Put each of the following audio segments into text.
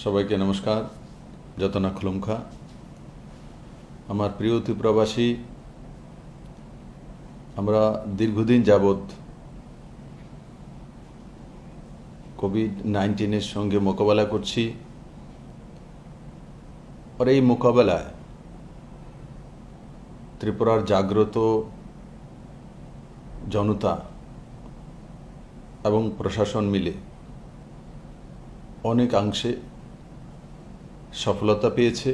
সবাইকে নমস্কার। যতনা খুলুমখা। আমার প্রিয় ত্রিপুরাবাসী, আমরা দীর্ঘদিন যাবৎ কোভিড-19 সঙ্গে মোকাবেলা করছি। আর এই মোকাবেলায় ত্রিপুরার জাগ্রত জনতা এবং প্রশাসন মিলে অনেকাংশে সফলতা পেয়েছে।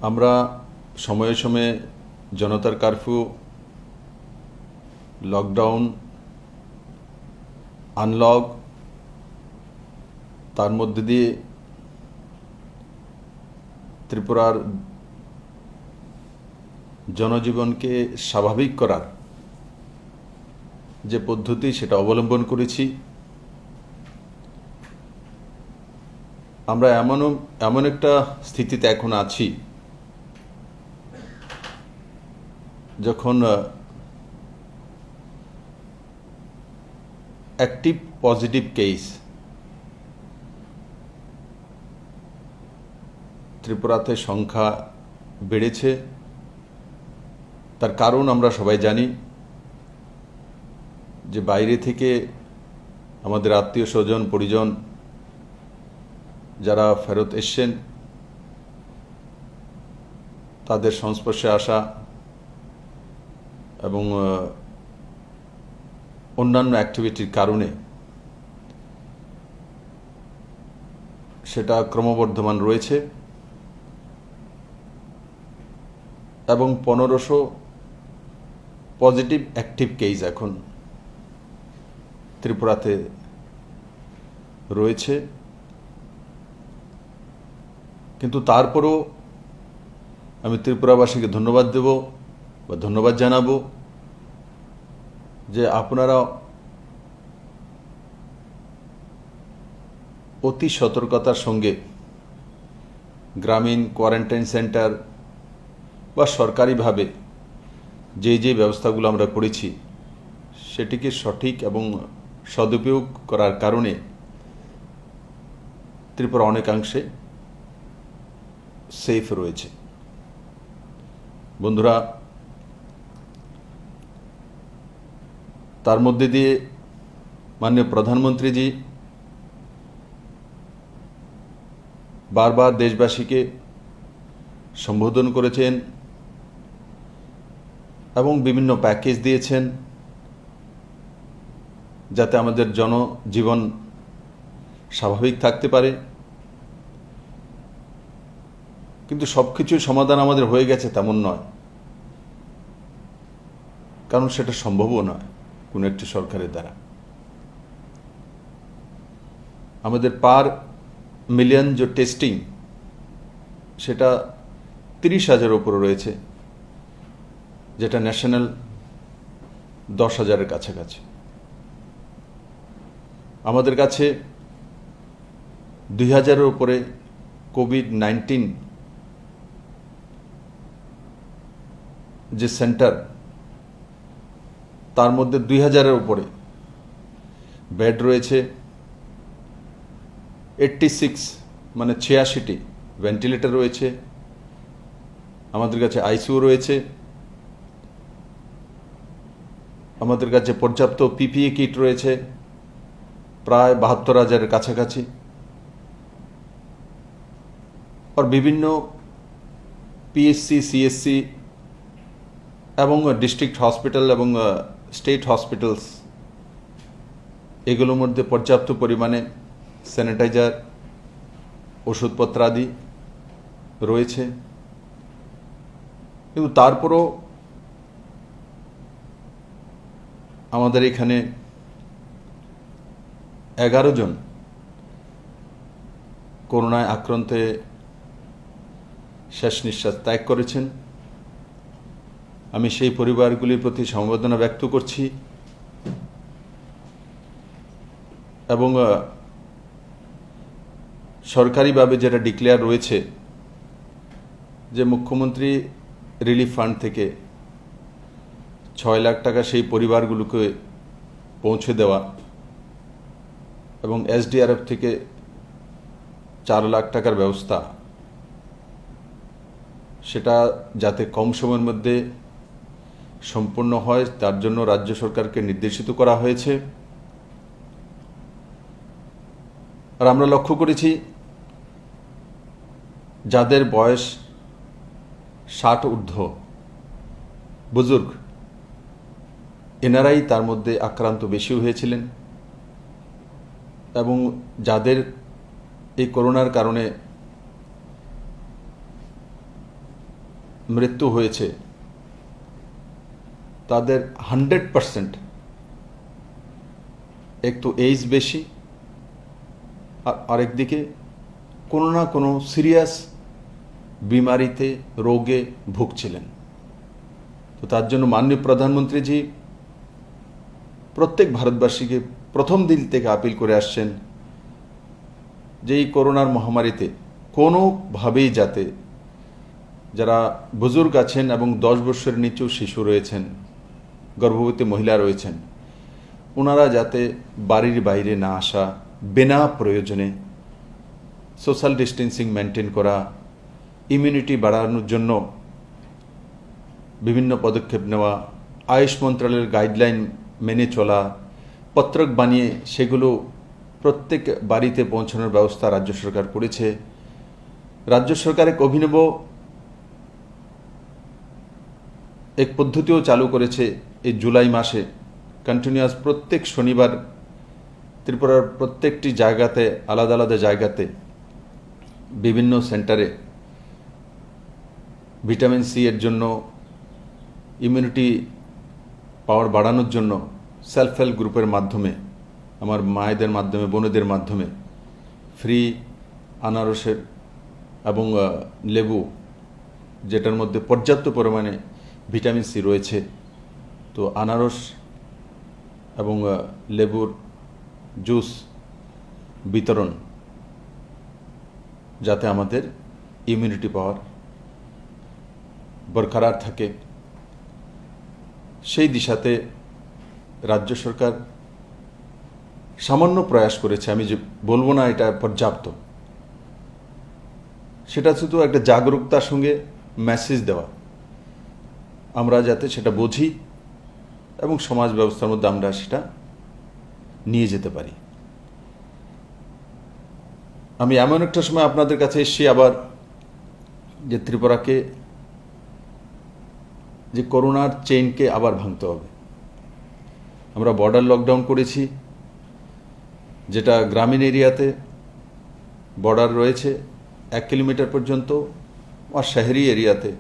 আমরা সময়ে সময়ে জনতার কারফিউ, লকডাউন, আনলক, তার মধ্যে দিয়ে ত্রিপুরার জনজীবনকে স্বাভাবিক করার যে পদ্ধতি সেটা অবলম্বন করেছি। আমরা এমন একটা স্থিতিতে এখন আছি যখন অ্যাক্টিভ পজিটিভ কেস ত্রিপুরাতে সংখ্যা বেড়েছে। তার কারণ আমরা সবাই জানি যে বাইরে থেকে আমাদের আত্মীয় স্বজন পরিজন যারা ফেরত এসছেন তাদের সংস্পর্শে আসা এবং অন্যান্য অ্যাক্টিভিটির কারণে সেটা ক্রমবর্ধমান রয়েছে এবং 1500 পজিটিভ অ্যাক্টিভ কেস এখন ত্রিপুরাতে রয়েছে। কিন্তু তারপরও আমি ত্রিপুরাবাসীকে ধন্যবাদ দেব বা ধন্যবাদ জানাবো যে আপনারা অতি সতর্কতার সঙ্গে গ্রামীণ কোয়ারেন্টাইন সেন্টার বা সরকারিভাবে যে ব্যবস্থাগুলো আমরা করেছি সেটিকে সঠিক এবং সদুপয়োগ করার কারণে ত্রিপুরা অনেকাংশে সেফ রয়েছে। বন্ধুরা, তার মধ্যে দিয়ে মাননীয় প্রধানমন্ত্রীজি বারবার দেশবাসীকে সম্বোধন করেছেন এবং বিভিন্ন প্যাকেজ দিয়েছেন যাতে আমাদের জনজীবন স্বাভাবিক থাকতে পারে। কিন্তু সব কিছুর সমাধান আমাদের হয়ে গেছে তেমন নয়, কারণ সেটা সম্ভবও নয় কোনো একটি সরকারের দ্বারা। আমাদের পার মিলিয়ন যে টেস্টিং সেটা 30,000 উপরে রয়েছে, যেটা ন্যাশনাল 10,000-এর কাছাকাছি। আমাদের কাছে 2,000-এর উপরে কোভিড-19 যে সেন্টার, তার মধ্যে 2,000-এর উপরে বেড রয়েছে, 86 মানে 86টি ভেন্টিলেটর রয়েছে। আমাদের কাছে আইসিইউ রয়েছে। আমাদের কাছে পর্যাপ্ত পিপিই কিট রয়েছে প্রায় 72,000-এর কাছাকাছি। আর বিভিন্ন পিএসসি, সিএসসি এবং ডিস্ট্রিক্ট হসপিটাল এবং স্টেট হসপিটালস, এগুলোর মধ্যে পর্যাপ্ত পরিমাণে স্যানিটাইজার, ওষুধপত্র আদি রয়েছে। কিন্তু তারপরও আমাদের এখানে 11 জন করোনায় আক্রান্তে শেষ নিঃশ্বাস ত্যাগ করেছেন। আমি সেই পরিবারগুলির প্রতি সমবেদনা ব্যক্ত করছি এবং সরকারিভাবে যেটা ডিক্লেয়ার রয়েছে যে মুখ্যমন্ত্রী রিলিফ ফান্ড থেকে 6 লাখ টাকা সেই পরিবারগুলোকে পৌঁছে দেওয়া, এবং এসডিআরএফ থেকে 4 লাখ টাকার ব্যবস্থা, সেটা যাতে কম সময়ের মধ্যে সম্পূর্ণ হয় তার জন্য রাজ্য সরকারকে নির্দেশিত করা হয়েছে। আর আমরা লক্ষ্য করেছি যাদের বয়স 60 ঊর্ধ্ব বুজুর্গ, এনারাই তার মধ্যে আক্রান্ত বেশি হয়েছিলেন এবং যাদের এই করোনার কারণে মৃত্যু হয়েছে তাদের 100% এক তো এজ বেশি, আর আরেকদিকে কোনো না কোনো সিরিয়াস বিমারিতে রোগে ভুগছিলেন। তো তার জন্য মাননীয় প্রধানমন্ত্রীজি প্রত্যেক ভারতবাসীকে প্রথম দিন থেকে আপিল করে আসছেন যে এই করোনার মহামারীতে কোনোভাবেই যাতে যারা বুজুর্গ আছেন এবং 10 বছরের নিচেও শিশু রয়েছেন, গর্ভবতী মহিলা রয়েছেন, ওনারা যাতে বাড়ির বাইরে না আসা, বিনা প্রয়োজনে সোশ্যাল ডিস্টেন্সিং মেনটেন করা, ইমিউনিটি বাড়ানোর জন্য বিভিন্ন পদক্ষেপ নেওয়া, আয়ুষ মন্ত্রণালয়ের গাইডলাইন মেনে চলা, পত্রক বানিয়ে সেগুলো প্রত্যেক বাড়িতে পৌঁছানোর ব্যবস্থা রাজ্য সরকার করেছে। রাজ্য সরকার এক অভিনব এক পদ্ধতিও চালু করেছে। এই জুলাই মাসে কন্টিনিউয়াস প্রত্যেক শনিবার ত্রিপুরার প্রত্যেকটি জায়গাতে, আলাদা আলাদা জায়গাতে, বিভিন্ন সেন্টারে ভিটামিন সি এর জন্য, ইমিউনিটি পাওয়ার বাড়ানোর জন্য সেলফ হেল্প গ্রুপের মাধ্যমে, আমার মায়েদের মাধ্যমে, বোনেদের মাধ্যমে ফ্রি আনারসের এবং লেবু, যেটার মধ্যে পর্যাপ্ত পরিমাণে ভিটামিন সি রয়েছে, তো আনারস এবং লেবুর জুস বিতরণ যাতে আমাদের ইমিউনিটি পাওয়ার বরকরার থাকে, সেই দিশাতে রাজ্য সরকার সামান্য প্রয়াস করেছে। আমি যে বলবো না এটা পর্যাপ্ত, সেটা শুধু একটা জাগরুকতার সঙ্গে মেসেজ দেওয়া, আমরা যাতে সেটা বুঝি এবং সমাজ ব্যবস্থার মধ্যে আমরা সেটা নিয়ে যেতে পারি। আমি এমন একটা সময় আপনাদের কাছে এসেছি আবার, যে ত্রিপুরাকে, যে করোনার চেইনকে আবার ভাঙতে হবে। আমরা বর্ডার লকডাউন করেছি, যেটা গ্রামীণ এরিয়াতে বর্ডার রয়েছে 1 কিলোমিটার পর্যন্ত, আর শহরি এরিয়াতে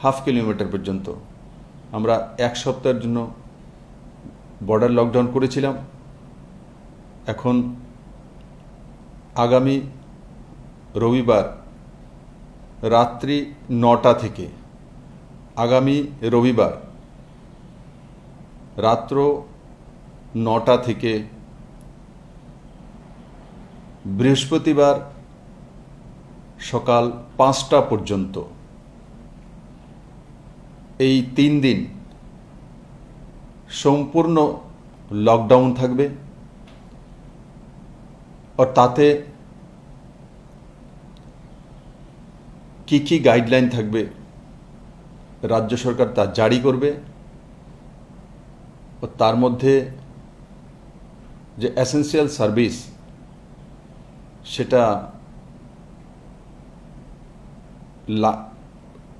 1/2 কিলোমিটার পর্যন্ত আমরা 1 সপ্তাহের জন্য বর্ডার লকডাউন করেছিলাম। এখন আগামী রবিবার রাত্রি 9টা থেকে, আগামী রবিবার রাত্র 9টা থেকে বৃহস্পতিবার সকাল 5টা পর্যন্ত এই 3 দিন সম্পূর্ণ লকডাউন থাকবে। আর তাতে কি কি গাইডলাইন থাকবে রাজ্য সরকার তা জারি করবে। ও তার মধ্যে যে এসেনশিয়াল সার্ভিস সেটা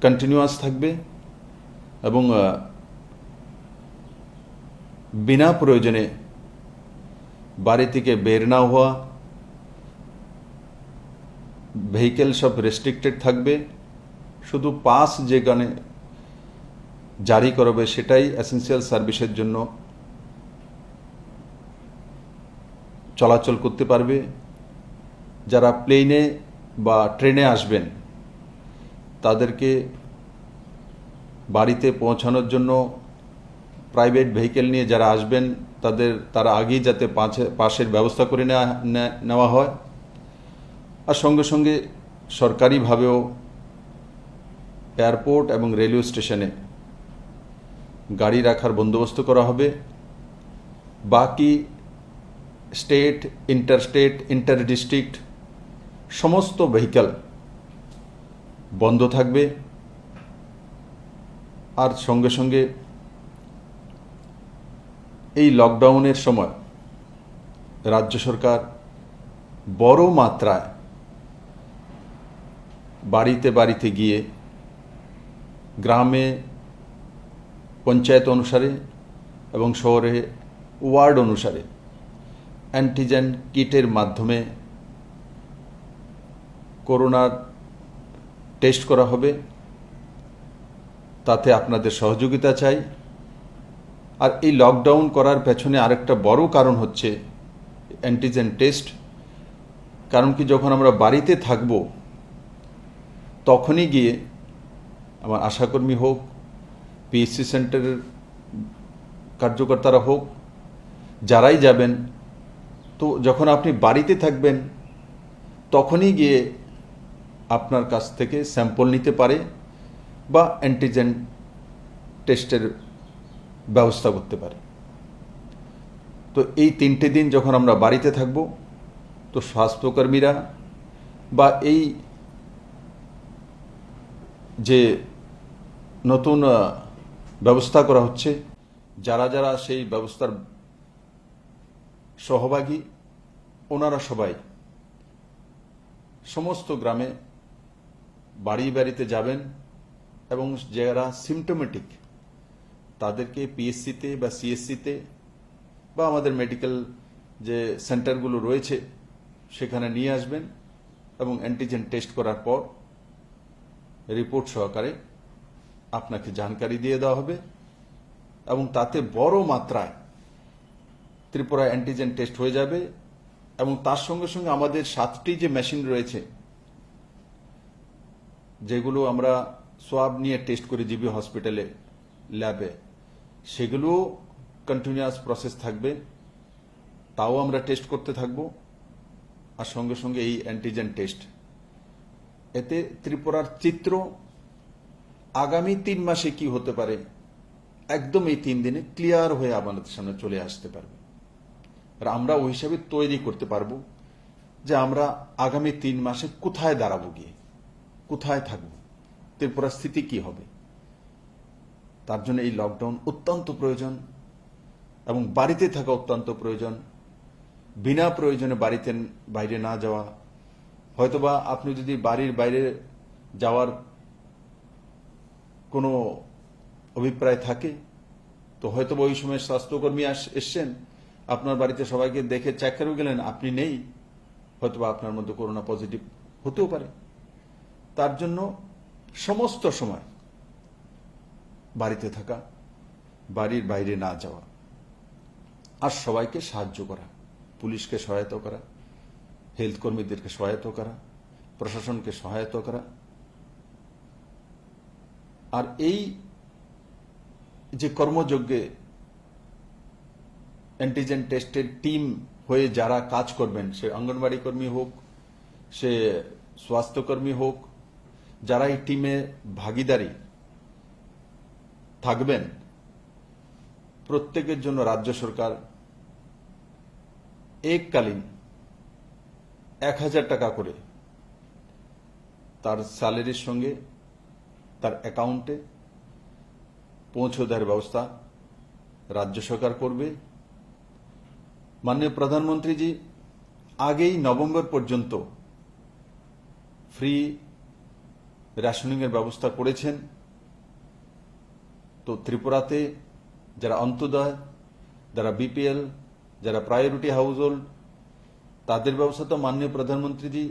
কন্টিনিউয়াস থাকবে এবং বিনা প্রয়োজনে বাড়ি থেকে বের না হওয়া, ভেহিকেল সব রেস্ট্রিক্টেড থাকবে, শুধু পাস যেখানে জারি করবে সেটাই এসেনশিয়াল সার্ভিসের জন্য চলাচল করতে পারবে। যারা প্লেনে বা ট্রেনে আসবেন তাদেরকে বাড়িতে পৌঁছানোর জন্য প্রাইভেট ভেহিকেল নিয়ে যারা আসবেন তারা আগেই যাতে পাসের ব্যবস্থা করে নেওয়া হয়। আর সঙ্গে সঙ্গে সরকারিভাবেও এয়ারপোর্ট এবং রেলওয়ে স্টেশনে গাড়ি রাখার বন্দোবস্ত করা হবে। বাকি স্টেট, ইন্টারস্টেট, ইন্টার ডিস্ট্রিক্ট সমস্ত ভেহিক্যাল বন্ধ থাকবে। আর সঙ্গে সঙ্গে এই লকডাউনের সময় রাজ্য সরকার বড় মাত্রায় বাড়িতে বাড়িতে গিয়ে গ্রামে পঞ্চায়েত অনুসারে এবং শহরে ওয়ার্ড অনুসারে অ্যান্টিজেন কিটের মাধ্যমে করোনার টেস্ট করা হবে। তাতে আপনাদের সহযোগিতা চাই। আর এই লকডাউন করার পেছনে আরেকটা বড় কারণ হচ্ছে অ্যান্টিজেন টেস্ট। কারণ কি, যখন আমরা বাড়িতে থাকব তখনই গিয়ে আমার আশাকর্মী হোক, পিএইচসি সেন্টারের কার্যকর্তারা হোক, যারাই যাবেন, তো যখন আপনি বাড়িতে থাকবেন তখনই গিয়ে আপনার কাছ থেকে স্যাম্পল নিতে পারে বা অ্যান্টিজেন টেস্টের ব্যবস্থা করতে পারে। তো এই 3টে দিন যখন আমরা বাড়িতে থাকব, তো স্বাস্থ্যকর্মীরা বা এই যে নতুন ব্যবস্থা করা হচ্ছে, যারা যারা সেই ব্যবস্থার সহভাগী, ওনারা সবাই সমস্ত গ্রামে বাড়ি বাড়িতে যাবেন এবং যারা সিমটোমেটিক তাদেরকে পিএসসিতে বা সিএসসিতে বা আমাদের মেডিকেল যে সেন্টারগুলো রয়েছে সেখানে নিয়ে আসবেন এবং অ্যান্টিজেন টেস্ট করার পর রিপোর্ট সহকারে আপনাকে জানকারি দিয়ে দেওয়া হবে। এবং তাতে বড় মাত্রায় ত্রিপুরা অ্যান্টিজেন টেস্ট হয়ে যাবে। এবং তার সঙ্গে সঙ্গে আমাদের 7টি যে মেশিন রয়েছে, যেগুলো আমরা সোয়াব নিয়ে টেস্ট করি জিবি হসপিটালে ল্যাবে, সেগুলো কন্টিনিউয়াস প্রসেস থাকবে, তাও আমরা টেস্ট করতে থাকব। আর সঙ্গে সঙ্গে এই অ্যান্টিজেন টেস্ট, এতে ত্রিপুরার চিত্র আগামী 3 মাসে কি হতে পারে একদম এই 3 দিনে ক্লিয়ার হয়ে আমাদের সামনে চলে আসতে পারবে। আর আমরা ওই হিসাবে তৈরি করতে পারবো যে আমরা আগামী 3 মাসে কোথায় দাঁড়াবো, গিয়ে কোথায় থাকবো, ত্রিপুরার স্থিতি কি হবে। তার জন্য এই লকডাউন অত্যন্ত প্রয়োজন এবং বাড়িতে থাকা অত্যন্ত প্রয়োজন। বিনা প্রয়োজনে বাড়িতে বাইরে না যাওয়া। হয়তোবা আপনি যদি বাড়ির বাইরে যাওয়ার কোনো অভিপ্রায় থাকে, তো হয়তোবা ওই সময় স্বাস্থ্যকর্মী এসছেন, আপনার বাড়িতে সবাইকে দেখে চেক করে গেলেন, আপনি নেই, হয়তোবা আপনার মধ্যে করোনা পজিটিভ হতেও পারে। তার জন্য সমস্ত সময় বাড়িতে থাকা, বাড়ির বাইরে না যাওয়া, আর সবাইকে সাহায্য করা, পুলিশকে সহায়তা করা, হেলথ কর্মীদেরকে সহায়তা করা, প্রশাসনকে সহায়তা করা। আর এই যে কর্মযজ্ঞে অ্যান্টিজেন টেস্টের টিম হয়ে যারা কাজ করবেন, সে অঙ্গনবাড়ি কর্মী হোক, সে স্বাস্থ্যকর্মী হোক, যারা এই টিমে ভাগিদারি থাকবেন, প্রত্যেকের জন্য রাজ্য সরকার এককালীন 1000 টাকা করে তার স্যালারির সঙ্গে তার অ্যাকাউন্টে পৌঁছে দেওয়ার ব্যবস্থা রাজ্য সরকার করবে। মাননীয় প্রধানমন্ত্রীজি আগেই নভেম্বর পর্যন্ত ফ্রি রেশনিং এর ব্যবস্থা করেছেন। তো ত্রিপুরাতে যারা অন্তোদয়, যারা বিপিএল, যারা প্রায়োরিটি হাউস হোল্ড, তাদের ব্যবস্থা তো মাননীয় প্রধানমন্ত্রীজি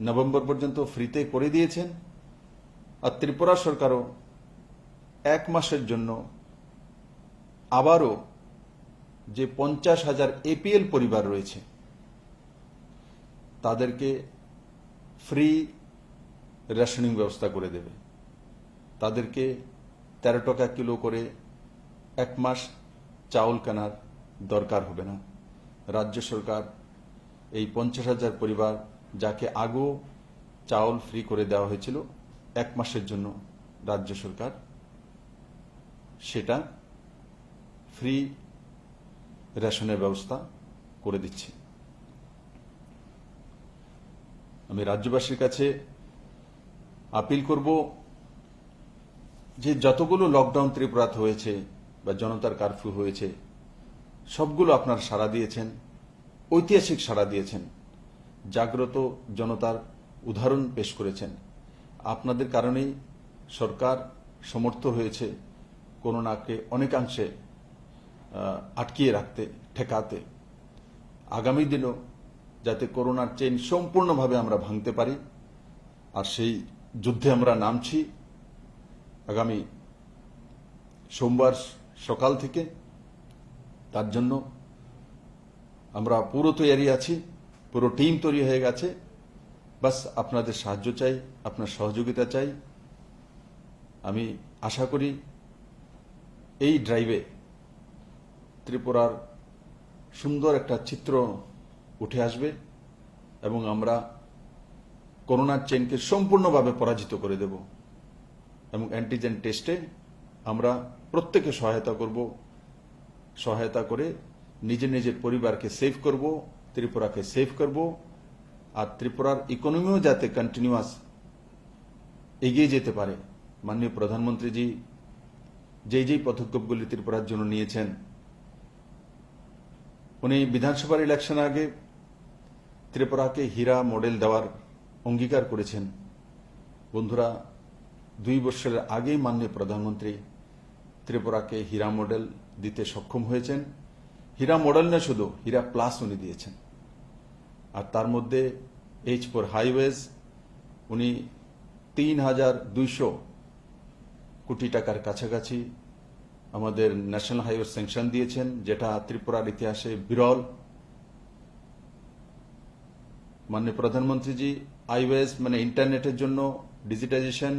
নভেম্বর পর্যন্ত ফ্রিতে করে দিয়েছেন। আর ত্রিপুরা সরকারও 1 মাসের জন্য আবারও যে 50,000 এপিএল পরিবার রয়েছে তাদেরকে ফ্রি রেশনিং ব্যবস্থা করে দেবে। তাদেরকে 13 টাকা কিলো করে 1 মাস চাউল কেনার দরকার হবে না। রাজ্য সরকার এই 50,000 পরিবার যাকে আগেও চাউল ফ্রি করে দেওয়া হয়েছিল 1 মাসের জন্য, রাজ্য সরকার সেটা ফ্রি রেশনের ব্যবস্থা করে দিচ্ছে। আমি রাজ্যবাসীর কাছে আপিল করব যে যতগুলো লকডাউন ত্রিপুরাতে হয়েছে বা জনতার কারফিউ হয়েছে সবগুলো আপনারা সাড়া দিয়েছেন, ঐতিহাসিক সাড়া দিয়েছেন, জাগ্রত জনতার উদাহরণ পেশ করেছেন। আপনাদের কারণেই সরকার সমর্থ হয়েছে করোনাকে অনেকাংশে আটকিয়ে রাখতে, ঠেকাতে। আগামী দিনও যাতে করোনার চেইন সম্পূর্ণভাবে আমরা ভাঙতে পারি, আর সেই যুদ্ধে আমরা নামছি আগামী সোমবার সকাল থেকে। তার জন্য আমরা পুরো তৈরি আছি, পুরো টিম তৈরি হয়ে গেছে। বাস আপনাদের সাহায্য চাই, আপনার সহযোগিতা চাই। আমি আশা করি এই ড্রাইভে ত্রিপুরার সুন্দর একটা চিত্র উঠে আসবে এবং আমরা করোনার চেইনকে সম্পূর্ণভাবে পরাজিত করে দেব এবং অ্যান্টিজেন টেস্টে আমরা প্রত্যেকে সহায়তা করব। সহায়তা করে নিজের নিজের পরিবারকে সেভ করব, ত্রিপুরাকে সেভ করব, আর ত্রিপুরার ইকোনমিও যাতে কন্টিনিউয়াস এগিয়ে যেতে পারে। মাননীয় প্রধানমন্ত্রীজি যেই পদক্ষেপগুলি ত্রিপুরার জন্য নিয়েছেন, উনি বিধানসভার ইলেকশন আগে ত্রিপুরাকে হীরা মডেল দেওয়ার অঙ্গীকার করেছেন। বন্ধুরা, 2 বছরের আগেই মাননীয় প্রধানমন্ত্রী ত্রিপুরাকে হীরা মডেল দিতে সক্ষম হয়েছেন। হীরা মডেল না, শুধু হীরা প্লাস উনি দিয়েছেন। আর তার মধ্যে H4 হাইওয়েজ উনি 3,200 কোটি টাকার কাছাকাছি আমাদের ন্যাশনাল হাইওয়ে স্যাংশন দিয়েছেন, যেটা ত্রিপুরার ইতিহাসে বিরল। মাননীয় প্রধানমন্ত্রীজি আইওয়েজ মানে ইন্টারনেটের জন্য ডিজিটাইজেশন,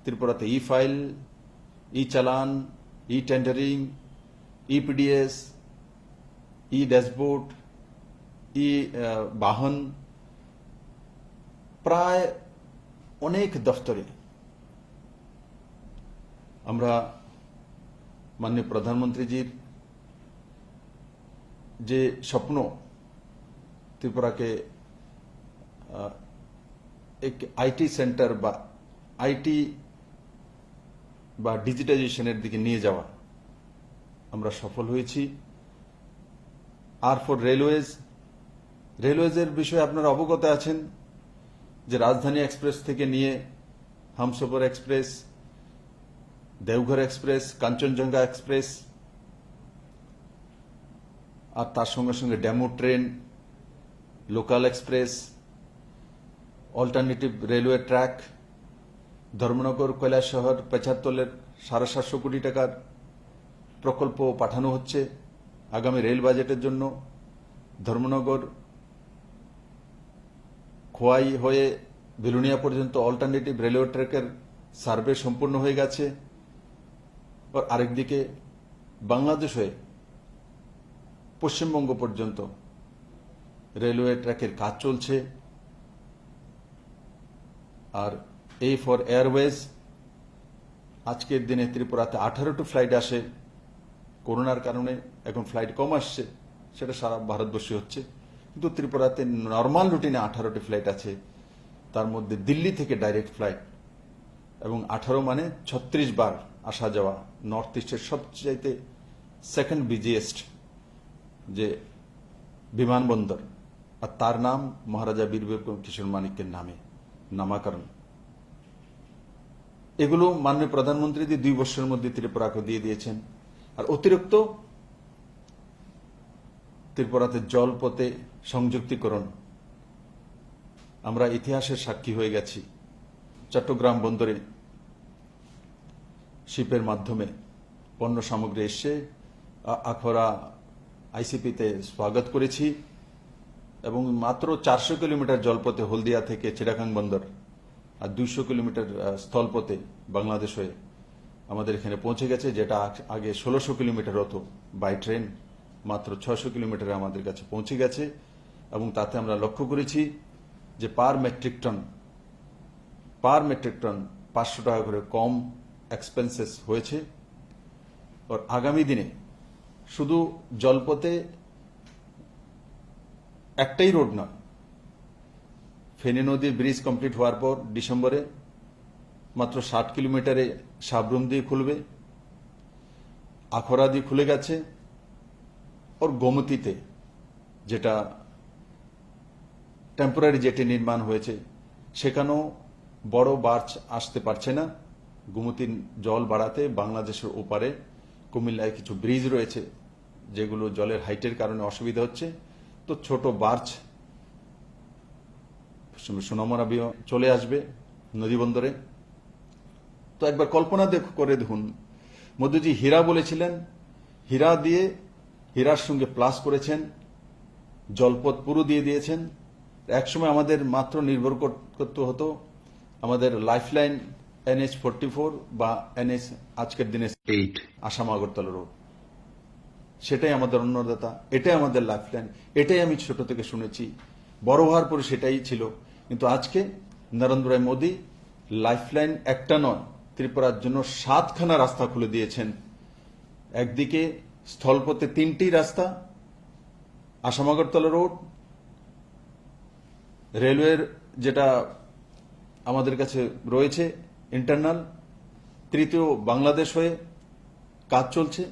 ত্রিপুরাতে ই ফাইল, ই চালান, ই টেন্ডারিং, ই পিডিএস, ই ড্যাশবোর্ড, ই বাহন, প্রায় অনেক দফতরে আমরা মাননীয় প্রধানমন্ত্রীজির যে স্বপ্ন ত্রিপুরাকে এক আইটি সেন্টার বা আইটি বা ডিজিটাইজেশনের দিকে নিয়ে যাওয়া, আমরা সফল হয়েছি। আর ফর রেলওয়েজের বিষয়ে আপনারা অবগত আছেন যে রাজধানী এক্সপ্রেস থেকে নিয়ে Humsafar express, Deoghar express, Kanchenjunga express, আর তার সঙ্গে সঙ্গে demo train, local express, alternative railway track, Dharmanagar Kailashahar 75-এর 750 কোটি টাকার প্রকল্প পাঠানো হচ্ছে আগামী রেল বাজেটের জন্য। ধর্মনগর খোয়াই হয়ে বিলুনিয়া পর্যন্ত অল্টারনেটিভ রেলওয়ে ট্র্যাকের সার্ভে সম্পূর্ণ হয়ে গেছে। আর আরেকদিকে বাংলাদেশ হয়ে পশ্চিমবঙ্গ পর্যন্ত রেলওয়ে ট্র্যাকের কাজ চলছে। আর এই ফর এয়ারওয়েজ, আজকের দিনে ত্রিপুরাতে 18টি ফ্লাইট আসে। করোনার কারণে এখন ফ্লাইট কম আসছে, সেটা সারা ভারতবর্ষে হচ্ছে, কিন্তু ত্রিপুরাতে নর্মাল রুটিনে 18টি ফ্লাইট আছে। তার মধ্যে দিল্লি থেকে ডাইরেক্ট ফ্লাইট, এবং 18 মানে 36 বার আসা যাওয়া। নর্থ ইস্টের সবচাইতে সেকেন্ড বিজিয়েস্ট যে বিমানবন্দর, আর তার নাম মহারাজা বীর বিক্রম কিশোর মানিক্যের নামে নামাকরণ। এগুলো মাননীয় প্রধানমন্ত্রী 2 বছরের মধ্যে ত্রিপুরাকে দিয়ে দিয়েছেন। আর অতিরিক্ত ত্রিপুরাতে জলপথে সংযুক্তিকরণ, আমরা ইতিহাসের সাক্ষী হয়ে গেছি। চট্টগ্রাম বন্দরে শিপের মাধ্যমে পণ্য সামগ্রী এসে আখড়া আইসিপিতে স্বাগত করেছি, এবং মাত্র 400 কিলোমিটার জলপথে হলদিয়া থেকে চিড়াখাং বন্দর, আর 200 কিলোমিটার স্থলপথে বাংলাদেশ হয়ে আমাদের এখানে পৌঁছে গেছে, যেটা আগে 1600 কিলোমিটার হতো বাই ট্রেন, মাত্র 600 কিলোমিটারে আমাদের কাছে পৌঁছে গেছে। এবং তাতে আমরা লক্ষ্য করেছি যে পার মেট্রিক টন 500 টাকা করে কম এক্সপেন্সেস হয়েছে। আর আগামী দিনে শুধু জলপথে একটাই রোড নয়, ফেনী নদীর ব্রিজ কমপ্লিট হওয়ার পর ডিসেম্বরে মাত্র 60 কিলোমিটারে সাবরুম দিয়ে খুলবে, আখড়া দিয়ে খুলে গেছে, ওর গোমতীতে যেটা টেম্পোরারি জেটি নির্মাণ হয়েছে সেখানেও বড় বার্চ আসতে পারছে না। গোমতীর জল বাড়াতে বাংলাদেশের ওপারে কুমিল্লায় কিছু ব্রিজ রয়েছে যেগুলো জলের হাইটের কারণে অসুবিধা হচ্ছে, তো ছোট বার্চ সোনামুড়া চলে আসবে নদীবন্দরে। তো একবার কল্পনা করে দেখুন, মোদীজি হীরা বলেছিলেন, হীরা দিয়ে হীরার সঙ্গে প্লাস করেছেন, জলপথ পুরো দিয়ে দিয়েছেন। একসময় আমাদের মাত্র নির্ভর করতে হতো আমাদের লাইফলাইন NH-44 বা NH আজকের দিনে 8 আসাম আগরতলা রোড, সেটাই আমাদের অন্নদাতা, এটাই আমাদের লাইফলাইন, এটাই আমি ছোট থেকে শুনেছি, বড় হওয়ার পরে সেটাই ছিল। কিন্তু আজকে নরেন্দ্র মোদী লাইফলাইন একটা নয়, ত্রিপুরার জন্য 7খানা রাস্তা খুলে দিয়েছেন। একদিকে স্থলপথে 3টি রাস্তা, আসাম আগরতলা রোড, রেলওয়ের যেটা আমাদের কাছে রয়েছে ইন্টারনাল, তৃতীয় বাংলাদেশ হয়ে কাজ চলছে।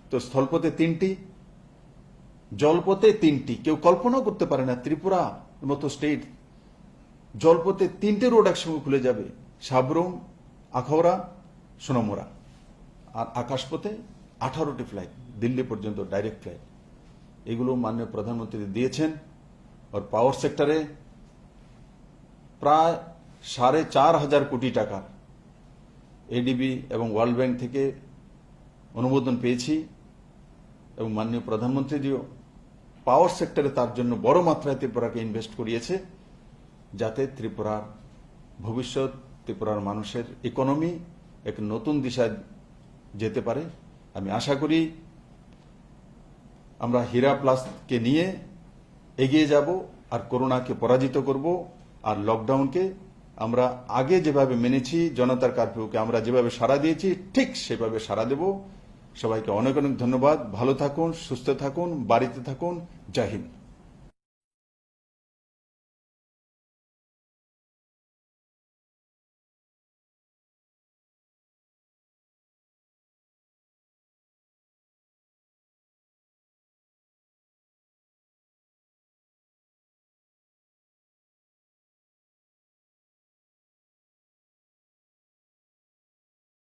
তো স্থলপথে 3টি, জলপথে 3টি। কেউ কল্পনাও করতে পারে না ত্রিপুরা মতো স্টেট জলপথে 3টে রোড একসঙ্গে খুলে যাবে, সাবরুম, আখাউড়া, সোনামুড়া। আর আকাশপথে 18টি ফ্লাইট দিল্লি পর্যন্ত ডাইরেক্ট ফ্লাইট, এগুলো মাননীয় প্রধানমন্ত্রী দিয়েছেন। আর পাওয়ার সেক্টরে প্রায় 4,500 কোটি টাকা এডিবি এবং ওয়ার্ল্ড ব্যাংক থেকে অনুমোদন পেয়েছি, এবং মাননীয় প্রধানমন্ত্রীও পাওয়ার সেক্টরে তার জন্য বড় মাত্রায় ত্রিপুরাকে ইনভেস্ট করিয়েছে, যাতে ত্রিপুরার ভবিষ্যৎ, ত্রিপুরার মানুষের ইকোনমি এক নতুন দিশায় যেতে পারে। আমি আশা করি আমরা হীরা প্লাসকে নিয়ে এগিয়ে যাব, আর করোনাকে পরাজিত করব, আর লকডাউনকে আমরা আগে যেভাবে মেনেছি, জনতার কারফিউকে আমরা যেভাবে সাড়া দিয়েছি ঠিক সেভাবে সাড়া দেব। সবাইকে অনেক অনেক ধন্যবাদ। ভালো থাকুন, সুস্থ থাকুন, বাড়িতে থাকুন। জয় হিন্দ।